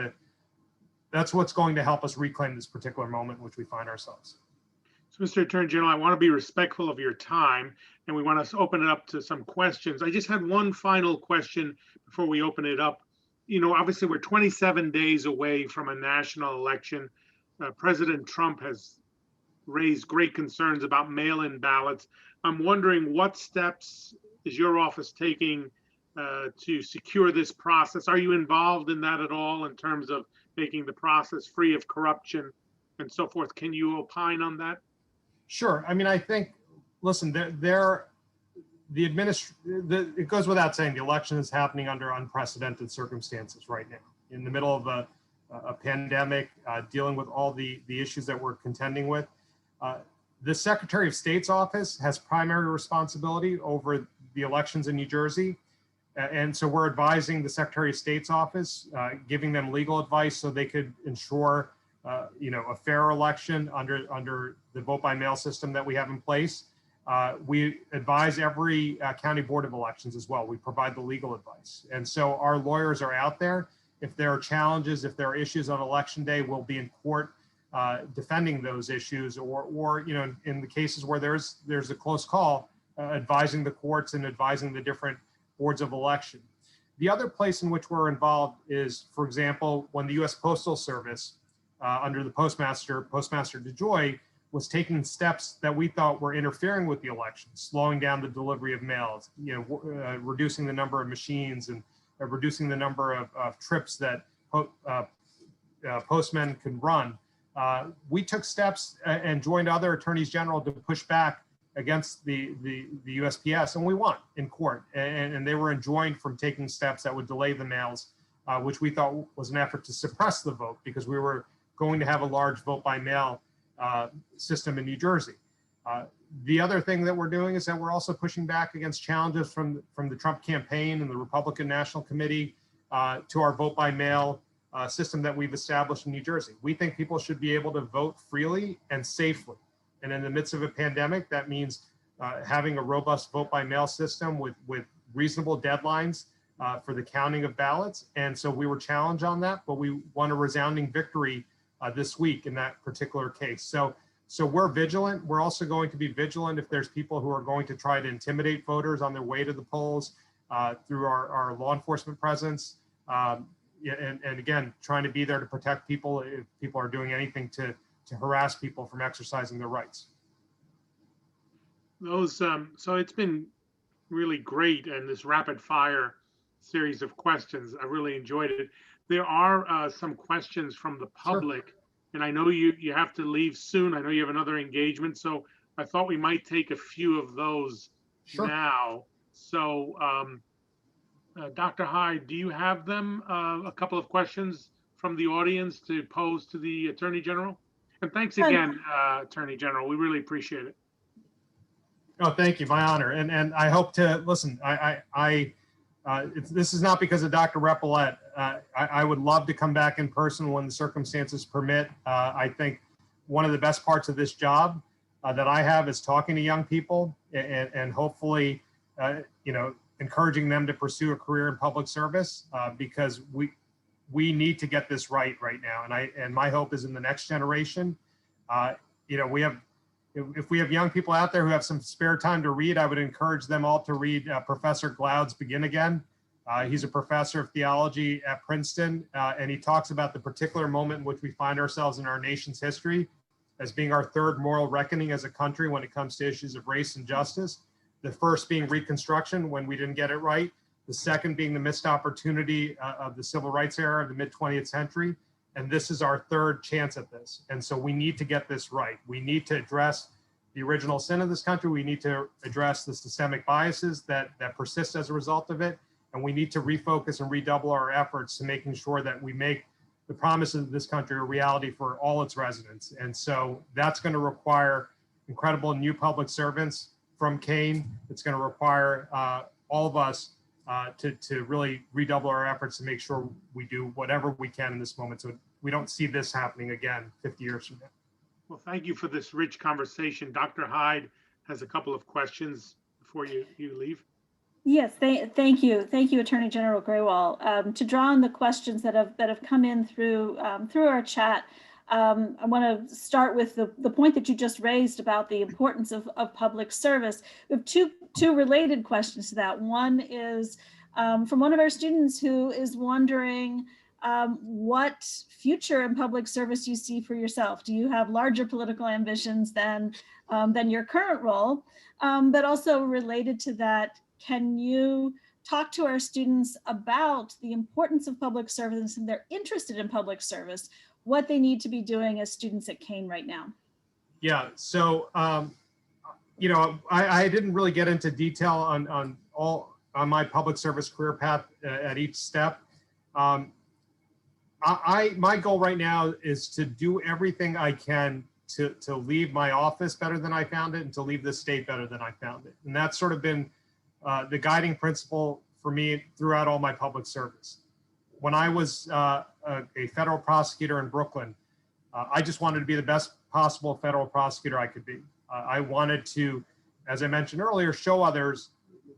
to help us reclaim this particular moment in which we find ourselves. So, Mr. Attorney General, I want to be respectful of your time, and we want to open it up to some questions. I just had one final question before we open it up. Obviously, we're 27 days away from a national election. President Trump has raised great concerns about mail-in ballots. I'm wondering what steps is your office taking to secure this process? Are you involved in that at all in terms of making the process free of corruption and so forth? Can you opine on that? Sure. I mean, I think, listen, it goes without saying, the election is happening under unprecedented circumstances right now, in the middle of a pandemic, dealing with all the issues that we're contending with. The Secretary of State's office has primary responsibility over the elections in New Jersey. And so we're advising the Secretary of State's office, giving them legal advice so they could ensure a fair election under the vote by mail system that we have in place. We advise every county board of elections as well. We provide the legal advice. And so our lawyers are out there. If there are challenges, if there are issues on election day, we'll be in court defending those issues, or in the cases where there's a close call, advising the courts and advising the different boards of election. The other place in which we're involved is, for example, when the U.S. Postal Service, under the Postmaster DeJoy, was taking steps that we thought were interfering with the election, slowing down the delivery of mails, reducing the number of machines and reducing the number of trips that postmen can run. We took steps and joined other attorneys general to push back against the USPS, and we won in court. And they were enjoined from taking steps that would delay the mails, which we thought was an effort to suppress the vote, because we were going to have a large vote by mail system in New Jersey. The other thing that we're doing is that we're also pushing back against challenges from the Trump campaign and the Republican National Committee to our vote by mail system that we've established in New Jersey. We think people should be able to vote freely and safely. And in the midst of a pandemic, that means having a robust vote by mail system with reasonable deadlines for the counting of ballots. And so we were challenged on that, but we won a resounding victory this week in that particular case. So we're vigilant. We're also going to be vigilant if there's people who are going to try to intimidate voters on their way to the polls through our law enforcement presence. And again, trying to be there to protect people if people are doing anything to harass people from exercising their rights. So it's been really great, and this rapid fire series of questions, I really enjoyed it. There are some questions from the public. Sure. And I know you have to leave soon. I know you have another engagement, so I thought we might take a few of those. Sure. Now. So Dr. Hyde, do you have them, a couple of questions from the audience to pose to the Attorney General? And thanks again, Attorney General. We really appreciate it. Oh, thank you. My honor. And I hope to listen. This is not because of Dr. Repollet. I would love to come back in person when the circumstances permit. I think one of the best parts of this job that I have is talking to young people and hopefully, encouraging them to pursue a career in public service because we need to get this right now. And my hope is in the next generation. If we have young people out there who have some spare time to read, I would encourage them all to read Professor Glaude's Begin Again. He's a professor of theology at Princeton, and he talks about the particular moment in which we find ourselves in our nation's history as being our third moral reckoning as a country when it comes to issues of race and justice. The first being Reconstruction, when we didn't get it right. The second being the missed opportunity of the civil rights era of the mid-20th century. And this is our third chance at this. And so we need to get this right. We need to address the original sin of this country. We need to address the systemic biases that persist as a result of it. And we need to refocus and redouble our efforts to making sure that we make the promises of this country a reality for all its residents. And so that's going to require incredible new public servants from Kane. It's going to require all of us to really redouble our efforts to make sure we do whatever we can in this moment so we don't see this happening again 50 years from now. Well, thank you for this rich conversation. Dr. Hyde has a couple of questions before you leave. Yes, thank you. Thank you, Attorney General Grewal. To draw on the questions that have come in through our chat, I want to start with the point that you just raised about the importance of public service. We have two related questions to that. One is from one of our students who is wondering what future in public service you see for yourself. Do you have larger political ambitions than your current role? But also related to that, can you talk to our students about the importance of public service and they're interested in public service, what they need to be doing as students at Kane right now? Yeah, so, you know, I didn't really get into detail on my public service career path at each step. My goal right now is to do everything I can to leave my office better than I found it and to leave the state better than I found it. And that's sort of been the guiding principle for me throughout all my public service. When I was a federal prosecutor in Brooklyn, I just wanted to be the best possible federal prosecutor I could be. I wanted to, as I mentioned earlier, show others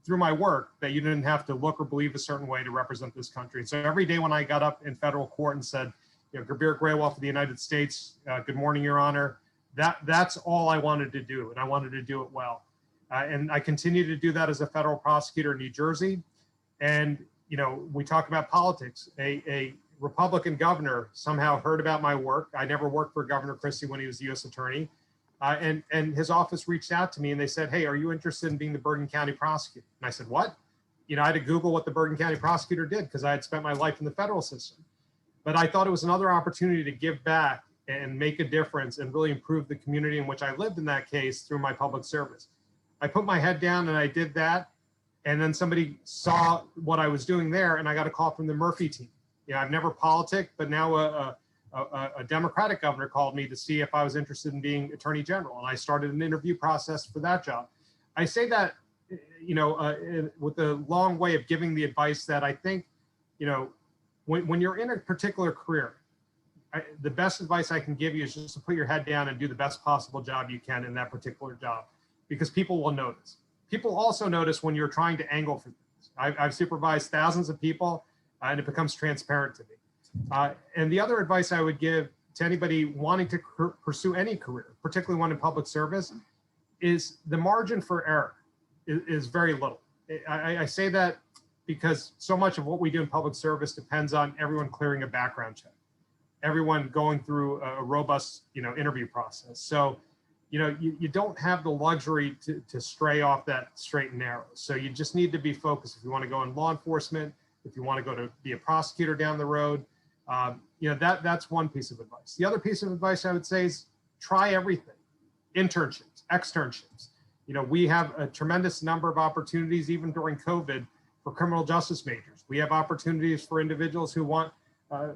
through my work that you didn't have to look or believe a certain way to represent this country. And so every day when I got up in federal court and said, you know, Gurbir Grewal for the United States, good morning, Your Honor, that's all I wanted to do, and I wanted to do it well. And I continue to do that as a federal prosecutor in New Jersey. And, you know, we talk about politics. A Republican governor somehow heard about my work. I never worked for Governor Christie when he was the U.S. attorney. And his office reached out to me and they said, hey, are you interested in being the Bergen County prosecutor? And I said, what? You know, I had to Google what the Bergen County prosecutor did because I had spent my life in the federal system. But I thought it was another opportunity to give back and make a difference and really improve the community in which I lived in that case through my public service. I put my head down and I did that. And then somebody saw what I was doing there and I got a call from the Murphy team. You know, I've never politicked, but now a Democratic governor called me to see if I was interested in being Attorney General. And I started an interview process for that job. I say that, you know, with a long way of giving the advice that I think, you know, when you're in a particular career, the best advice I can give you is just to put your head down and do the best possible job you can in that particular job, because people will notice. People also notice when you're trying to angle for things. I've supervised thousands of people and it becomes transparent to me. And the other advice I would give to anybody wanting to pursue any career, particularly one in public service, is the margin for error is very little. I say that because so much of what we do in public service depends on everyone clearing a background check, everyone going through a robust, you know, interview process. So, you know, you don't have the luxury to stray off that straight and narrow. So you just need to be focused. If you want to go in law enforcement, if you want to go to be a prosecutor down the road, you know, that's one piece of advice. The other piece of advice I would say is try everything. Internships, externships. You know, we have a tremendous number of opportunities, even during COVID, for criminal justice majors. We have opportunities for individuals who want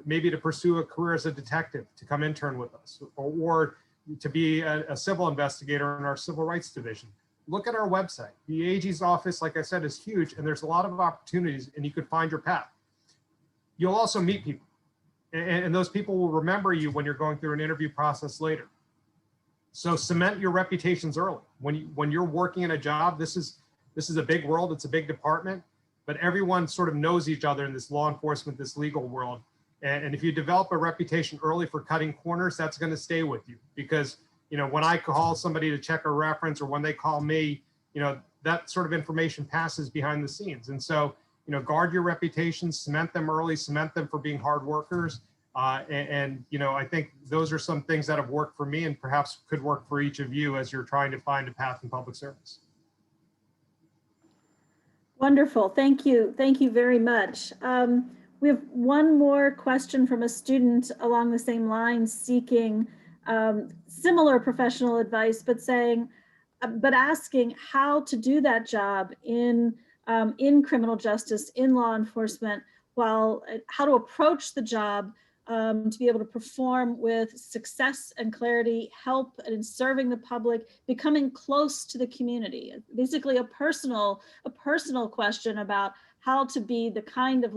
maybe to pursue a career as a detective to come intern with us, or to be a civil investigator in our civil rights division. Look at our website. The AG's office, like I said, is huge, and there's a lot of opportunities, and you could find your path. You'll also meet people, and those people will remember you when you're going through an interview process later. So cement your reputations early. When you're working in a job, this is a big world, it's a big department, but everyone sort of knows each other in this law enforcement, this legal world. And if you develop a reputation early for cutting corners, that's going to stay with you, because, you know, when I call somebody to check a reference or when they call me, you know, that sort of information passes behind the scenes. And so, you know, guard your reputations, cement them early, cement them for being hard workers. And, you know, I think those are some things that have worked for me and perhaps could work for each of you as you're trying to find a path in public service. Wonderful. Thank you. Thank you very much. We have one more question from a student along the same lines, seeking similar professional advice, but asking how to do that job in criminal justice, in law enforcement, how to approach the job to be able to perform with success and clarity, help in serving the public, becoming close to the community. Basically, a personal question about how to be the kind of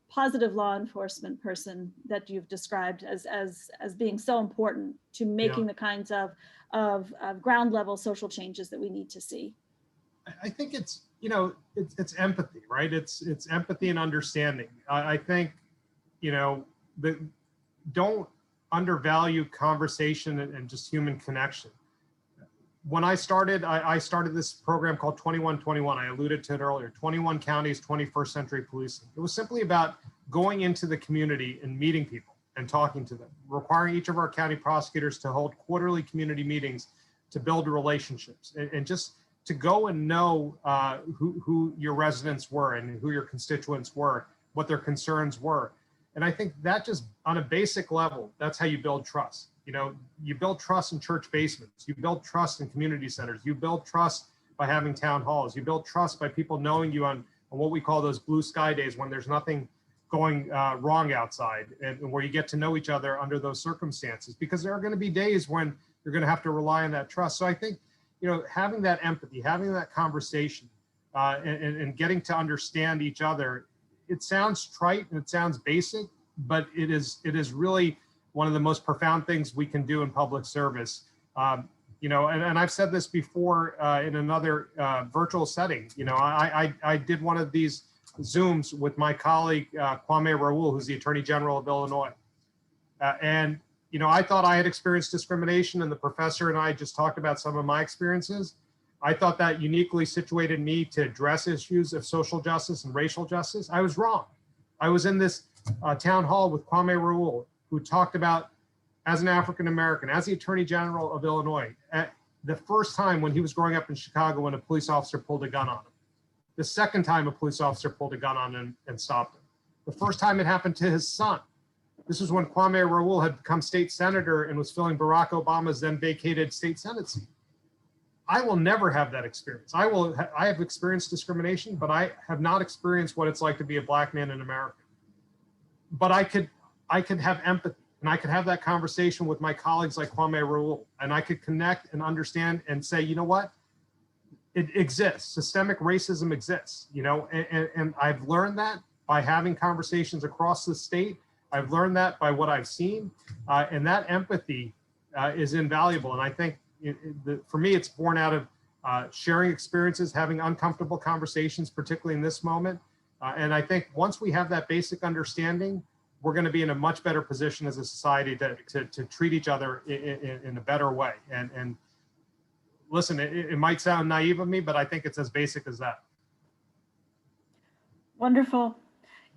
positive law enforcement person that you've described as being so important to making the kinds of ground level social changes that we need to see. I think it's, you know, it's empathy, right? It's empathy and understanding. I think, you know, don't undervalue conversation and just human connection. When I started this program called 2121. I alluded to it earlier, 21 counties, 21st century policing. It was simply about going into the community and meeting people and talking to them, requiring each of our county prosecutors to hold quarterly community meetings to build relationships and just to go and know who your residents were and who your constituents were, what their concerns were. And I think that just on a basic level, that's how you build trust. You know, you build trust in church basements, you build trust in community centers, you build trust by having town halls, you build trust by people knowing you on what we call those blue sky days when there's nothing going wrong outside, and where you get to know each other under those circumstances, because there are going to be days when you're going to have to rely on that trust. So I think, you know, having that empathy, having that conversation, and getting to understand each other, it sounds trite and it sounds basic, but it is really one of the most profound things we can do in public service. You know, and I've said this before in another virtual setting. You know, I did one of these Zooms with my colleague, Gurbir Grewal, who's the Attorney General of Illinois. And, you know, I thought I had experienced discrimination, and the professor and I just talked about some of my experiences. I thought that uniquely situated me to address issues of social justice and racial justice. I was wrong. I was in this town hall with Gurbir Grewal, who talked about, as an African-American, as the Attorney General of Illinois, at the first time when he was growing up in Chicago when a police officer pulled a gun on him. The second time a police officer pulled a gun on him and stopped him. The first time it happened to his son. This was when Gurbir Grewal had become state senator and was filling Barack Obama's then vacated state Senate seat. I will never have that experience. I have experienced discrimination, but I have not experienced what it's like to be a Black man in America. But I could have empathy, and I could have that conversation with my colleagues like Gurbir Grewal, and I could connect and understand and say, you know what? It exists. Systemic racism exists, you know, and I've learned that by having conversations across the state. I've learned that by what I've seen, and that empathy is invaluable. And I think for me, it's born out of sharing experiences, having uncomfortable conversations, particularly in this moment. And I think once we have that basic understanding, we're going to be in a much better position as a society to treat each other in a better way. And listen, it might sound naive of me, but I think it's as basic as that. Wonderful.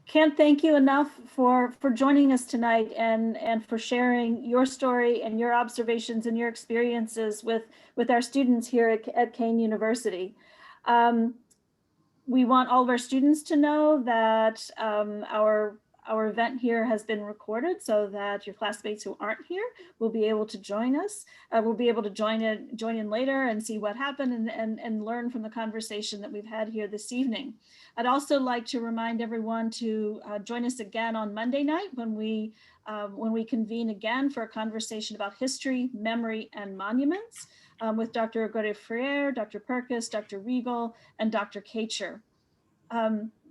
Can't thank you enough for joining us tonight and for sharing your story and your observations and your experiences with our students here at Kane University. We want all of our students to know that our event here has been recorded so that your classmates who aren't here will be able to join us. We'll be able to join in later and see what happened and learn from the conversation that we've had here this evening. I'd also like to remind everyone to join us again on Monday night when we convene again for a conversation about history, memory, and monuments with Dr. Gurbir, Dr. Perkis, Dr. Regal, and Dr. Kacher.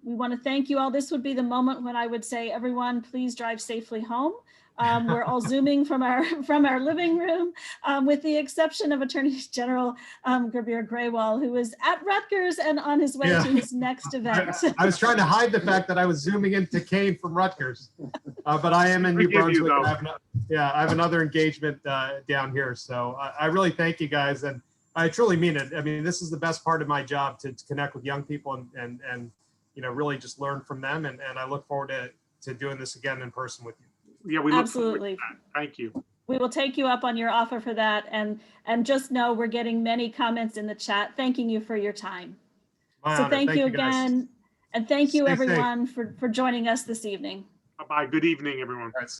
We want to thank you all. This would be the moment when I would say, everyone, please drive safely home. We're all Zooming from our living room, with the exception of Attorney General Gurbir Grewal, who is at Rutgers and on his way to his next event. I was trying to hide the fact that I was Zooming into Kane from Rutgers, but I am in New Brunswick. I have another engagement down here. So I really thank you guys. And I truly mean it. I mean, this is the best part of my job, to connect with young people and you know, really just learn from them. And I look forward to doing this again in person with you. Yeah, we look Absolutely. forward to that. Thank you. We will take you up on your offer for that. And just know we're getting many comments in the chat thanking you for your time. So thank you again. And thank you everyone for joining us this evening. Bye-bye. Good evening, everyone. All right.